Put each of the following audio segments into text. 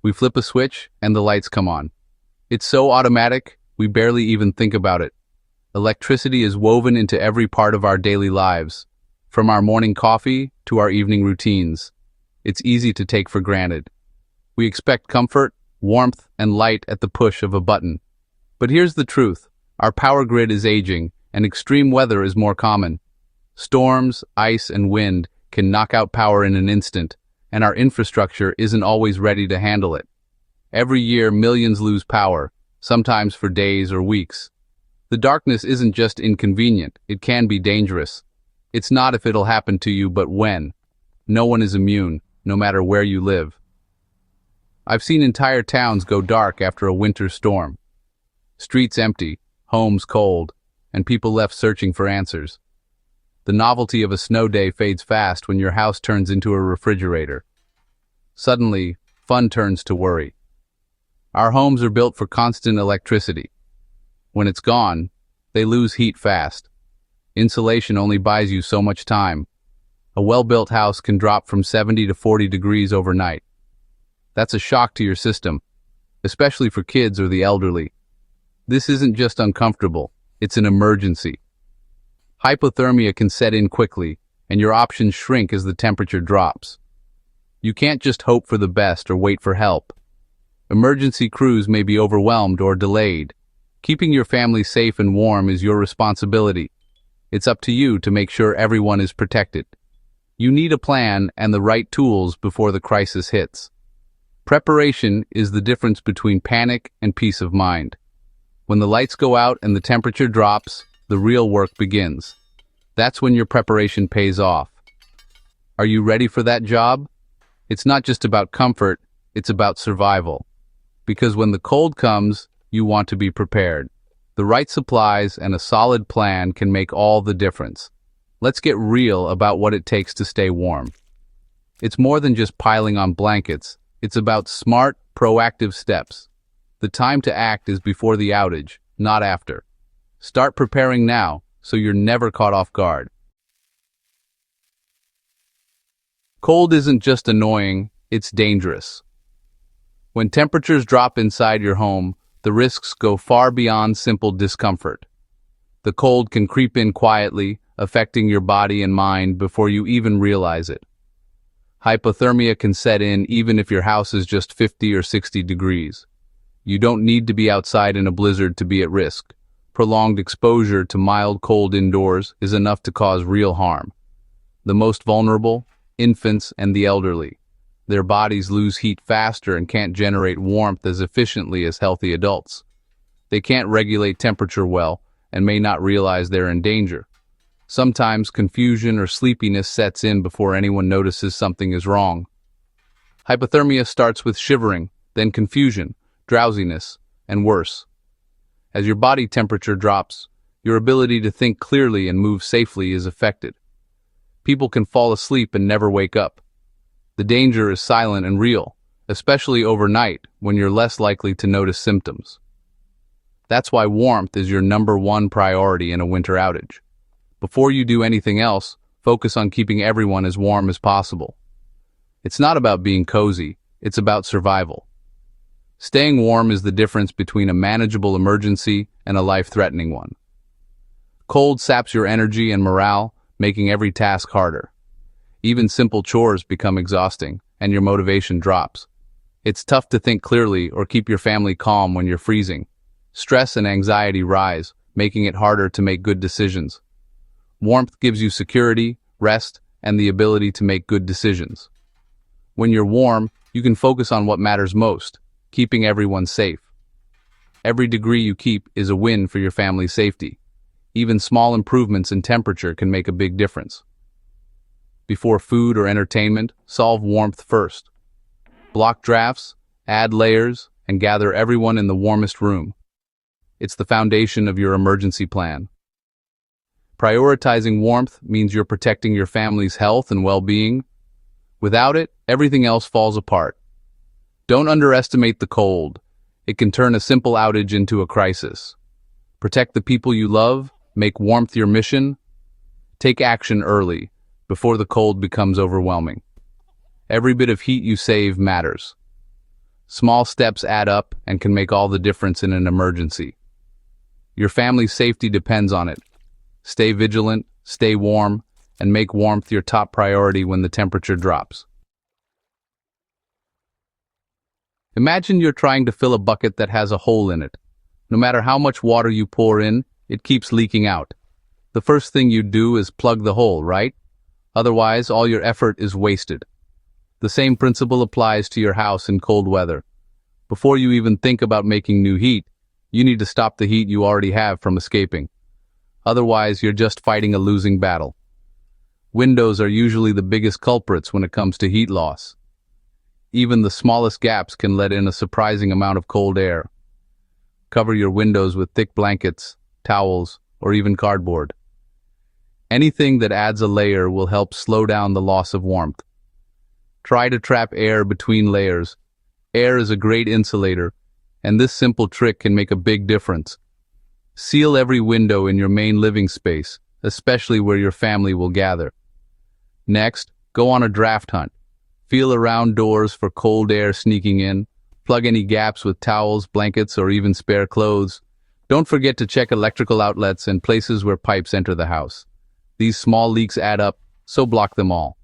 We flip a switch and the lights come on. It's so automatic, we barely even think about it. Electricity is woven into every part of our daily lives, from our morning coffee to our evening routines. It's easy to take for granted. We expect comfort, warmth, and light at the push of a button. But here's the truth. Our power grid is aging, and extreme weather is more common. Storms, ice, and wind can knock out power in an instant, and our infrastructure isn't always ready to handle it. Every year, millions lose power, sometimes for days or weeks. The darkness isn't just inconvenient, it can be dangerous. It's not if it'll happen to you, but when. No one is immune, no matter where you live. I've seen entire towns go dark after a winter storm. Streets empty, homes cold, and people left searching for answers. The novelty of a snow day fades fast when your house turns into a refrigerator. Suddenly, fun turns to worry. Our homes are built for constant electricity. When it's gone, they lose heat fast. Insulation only buys you so much time. A well-built house can drop from 70 to 40 degrees overnight. That's a shock to your system, especially for kids or the elderly. This isn't just uncomfortable, it's an emergency. Hypothermia can set in quickly, and your options shrink as the temperature drops. You can't just hope for the best or wait for help. Emergency crews may be overwhelmed or delayed. Keeping your family safe and warm is your responsibility. It's up to you to make sure everyone is protected. You need a plan and the right tools before the crisis hits. Preparation is the difference between panic and peace of mind. When the lights go out and the temperature drops, the real work begins. That's when your preparation pays off. Are you ready for that job? It's not just about comfort, it's about survival. Because when the cold comes, you want to be prepared. The right supplies and a solid plan can make all the difference. Let's get real about what it takes to stay warm. It's more than just piling on blankets. It's about smart, proactive steps. The time to act is before the outage, not after. Start preparing now, so you're never caught off guard. Cold isn't just annoying, it's dangerous. When temperatures drop inside your home, the risks go far beyond simple discomfort. The cold can creep in quietly, affecting your body and mind before you even realize it. Hypothermia can set in even if your house is just 50 or 60 degrees. You don't need to be outside in a blizzard to be at risk. Prolonged exposure to mild cold indoors is enough to cause real harm. The most vulnerable, infants and the elderly. Their bodies lose heat faster and can't generate warmth as efficiently as healthy adults. They can't regulate temperature well and may not realize they're in danger. Sometimes confusion or sleepiness sets in before anyone notices something is wrong. Hypothermia starts with shivering, then confusion, drowsiness, and worse. As your body temperature drops, your ability to think clearly and move safely is affected. People can fall asleep and never wake up. The danger is silent and real, especially overnight when you're less likely to notice symptoms. That's why warmth is your #1 priority in a winter outage. Before you do anything else, focus on keeping everyone as warm as possible. It's not about being cozy, it's about survival. Staying warm is the difference between a manageable emergency and a life-threatening one. Cold saps your energy and morale, making every task harder. Even simple chores become exhausting, and your motivation drops. It's tough to think clearly or keep your family calm when you're freezing. Stress and anxiety rise, making it harder to make good decisions. Warmth gives you security, rest, and the ability to make good decisions. When you're warm, you can focus on what matters most, keeping everyone safe. Every degree you keep is a win for your family's safety. Even small improvements in temperature can make a big difference. Before food or entertainment, solve warmth first. Block drafts, add layers, and gather everyone in the warmest room. It's the foundation of your emergency plan. Prioritizing warmth means you're protecting your family's health and well-being. Without it, everything else falls apart. Don't underestimate the cold. It can turn a simple outage into a crisis. Protect the people you love, make warmth your mission. Take action early, before the cold becomes overwhelming. Every bit of heat you save matters. Small steps add up and can make all the difference in an emergency. Your family's safety depends on it. Stay vigilant, stay warm, and make warmth your top priority when the temperature drops. Imagine you're trying to fill a bucket that has a hole in it. No matter how much water you pour in, it keeps leaking out. The first thing you do is plug the hole, right? Otherwise, all your effort is wasted. The same principle applies to your house in cold weather. Before you even think about making new heat, you need to stop the heat you already have from escaping. Otherwise, you're just fighting a losing battle. Windows are usually the biggest culprits when it comes to heat loss. Even the smallest gaps can let in a surprising amount of cold air. Cover your windows with thick blankets, towels, or even cardboard. Anything that adds a layer will help slow down the loss of warmth. Try to trap air between layers. Air is a great insulator, and this simple trick can make a big difference. Seal every window in your main living space, especially where your family will gather. Next, go on a draft hunt. Feel around doors for cold air sneaking in. Plug any gaps with towels, blankets, or even spare clothes. Don't forget to check electrical outlets and places where pipes enter the house. These small leaks add up, so block them all.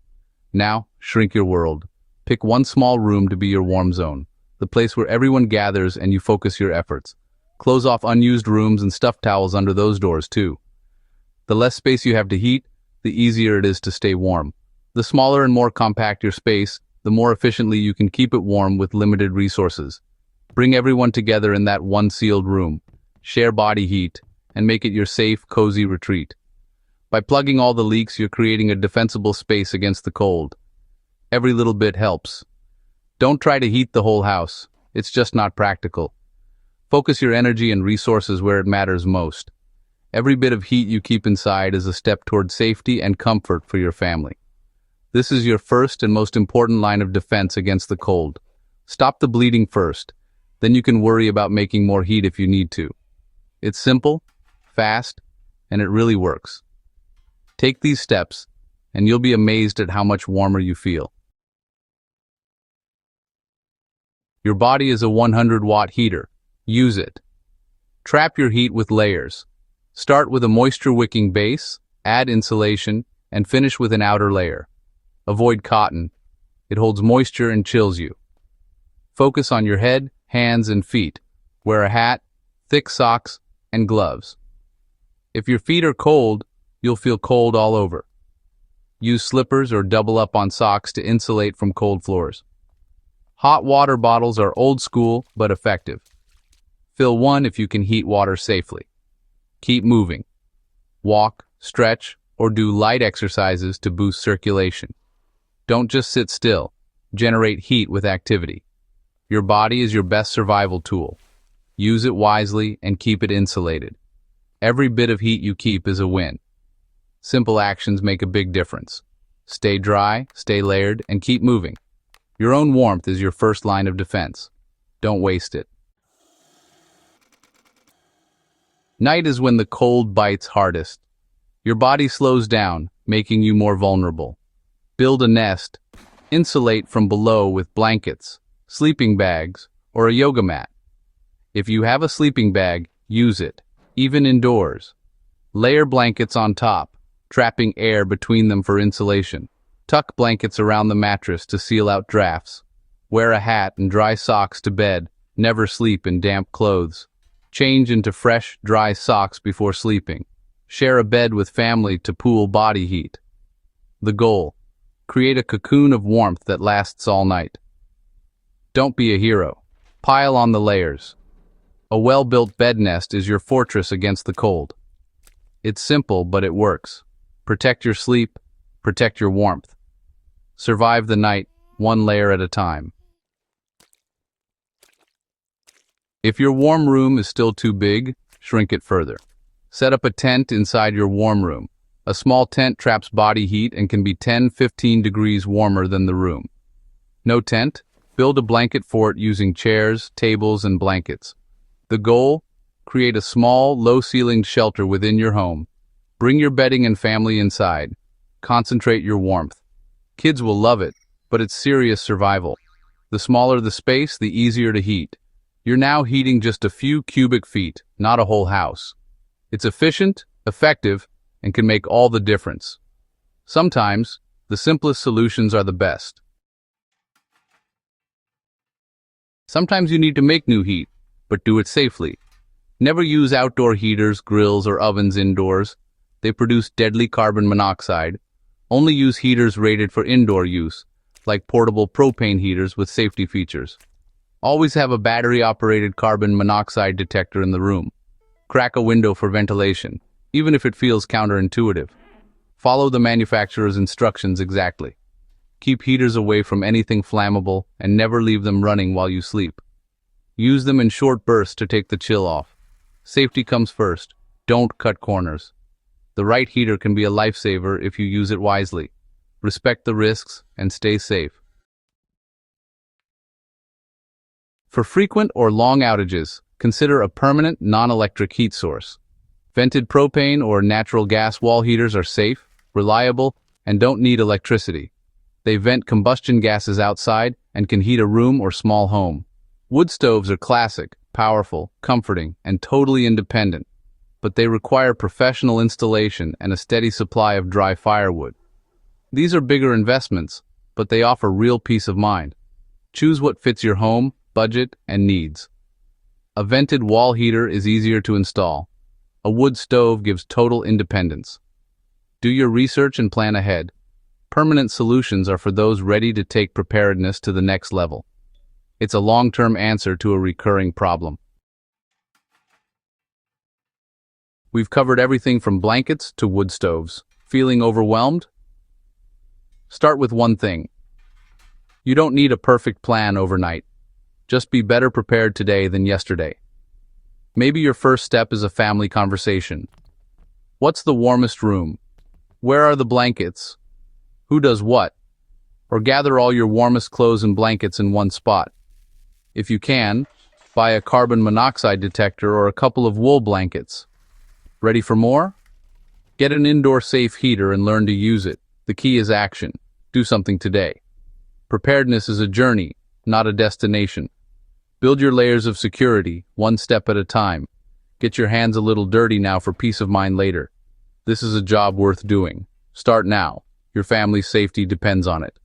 Now, shrink your world. Pick one small room to be your warm zone, the place where everyone gathers and you focus your efforts. Close off unused rooms and stuff towels under those doors too. The less space you have to heat, the easier it is to stay warm. The smaller and more compact your space, the more efficiently you can keep it warm with limited resources. Bring everyone together in that one sealed room. Share body heat, and make it your safe, cozy retreat. By plugging all the leaks, you're creating a defensible space against the cold. Every little bit helps. Don't try to heat the whole house. It's just not practical. Focus your energy and resources where it matters most. Every bit of heat you keep inside is a step toward safety and comfort for your family. This is your first and most important line of defense against the cold. Stop the bleeding first, then you can worry about making more heat if you need to. It's simple, fast, and it really works. Take these steps, and you'll be amazed at how much warmer you feel. Your body is a 100-watt heater. Use it. Trap your heat with layers. Start with a moisture-wicking base, add insulation, and finish with an outer layer. Avoid cotton. It holds moisture and chills you. Focus on your head, hands, and feet. Wear a hat, thick socks, and gloves. If your feet are cold, you'll feel cold all over. Use slippers or double up on socks to insulate from cold floors. Hot water bottles are old school but effective. Fill one if you can heat water safely. Keep moving. Walk, stretch, or do light exercises to boost circulation. Don't just sit still. Generate heat with activity. Your body is your best survival tool. Use it wisely and keep it insulated. Every bit of heat you keep is a win. Simple actions make a big difference. Stay dry, stay layered, and keep moving. Your own warmth is your first line of defense. Don't waste it. Night is when the cold bites hardest. Your body slows down, making you more vulnerable. Build a nest. Insulate from below with blankets, sleeping bags, or a yoga mat. If you have a sleeping bag, use it, even indoors. Layer blankets on top, trapping air between them for insulation. Tuck blankets around the mattress to seal out drafts. Wear a hat and dry socks to bed. Never sleep in damp clothes. Change into fresh, dry socks before sleeping. Share a bed with family to cool body heat. The goal: create a cocoon of warmth that lasts all night. Don't be a hero. Pile on the layers. A well-built bed nest is your fortress against the cold. It's simple, but it works. Protect your sleep, protect your warmth. Survive the night, one layer at a time. If your warm room is still too big, shrink it further. Set up a tent inside your warm room. A small tent traps body heat and can be 10-15 degrees warmer than the room. No tent? Build a blanket fort using chairs, tables, and blankets. The goal? Create a small, low-ceilinged shelter within your home. Bring your bedding and family inside. Concentrate your warmth. Kids will love it, but it's serious survival. The smaller the space, the easier to heat. You're now heating just a few cubic feet, not a whole house. It's efficient, effective, and can make all the difference. Sometimes, the simplest solutions are the best. Sometimes you need to make new heat, but do it safely. Never use outdoor heaters, grills, or ovens indoors. They produce deadly carbon monoxide. Only use heaters rated for indoor use, like portable propane heaters with safety features. Always have a battery-operated carbon monoxide detector in the room. Crack a window for ventilation, even if it feels counterintuitive. Follow the manufacturer's instructions exactly. Keep heaters away from anything flammable and never leave them running while you sleep. Use them in short bursts to take the chill off. Safety comes first. Don't cut corners. The right heater can be a lifesaver if you use it wisely. Respect the risks and stay safe. For frequent or long outages, consider a permanent non-electric heat source. Vented propane or natural gas wall heaters are safe, reliable, and don't need electricity. They vent combustion gases outside and can heat a room or small home. Wood stoves are classic, powerful, comforting, and totally independent, but they require professional installation and a steady supply of dry firewood. These are bigger investments, but they offer real peace of mind. Choose what fits your home, budget, and needs. A vented wall heater is easier to install. A wood stove gives total independence. Do your research and plan ahead. Permanent solutions are for those ready to take preparedness to the next level. It's a long-term answer to a recurring problem. We've covered everything from blankets to wood stoves. Feeling overwhelmed? Start with one thing. You don't need a perfect plan overnight. Just be better prepared today than yesterday. Maybe your first step is a family conversation. What's the warmest room? Where are the blankets? Who does what? Or gather all your warmest clothes and blankets in one spot. If you can, buy a carbon monoxide detector or a couple of wool blankets. Ready for more? Get an indoor safe heater and learn to use it. The key is action. Do something today. Preparedness is a journey, not a destination. Build your layers of security, one step at a time. Get your hands a little dirty now for peace of mind later. This is a job worth doing. Start now. Your family's safety depends on it.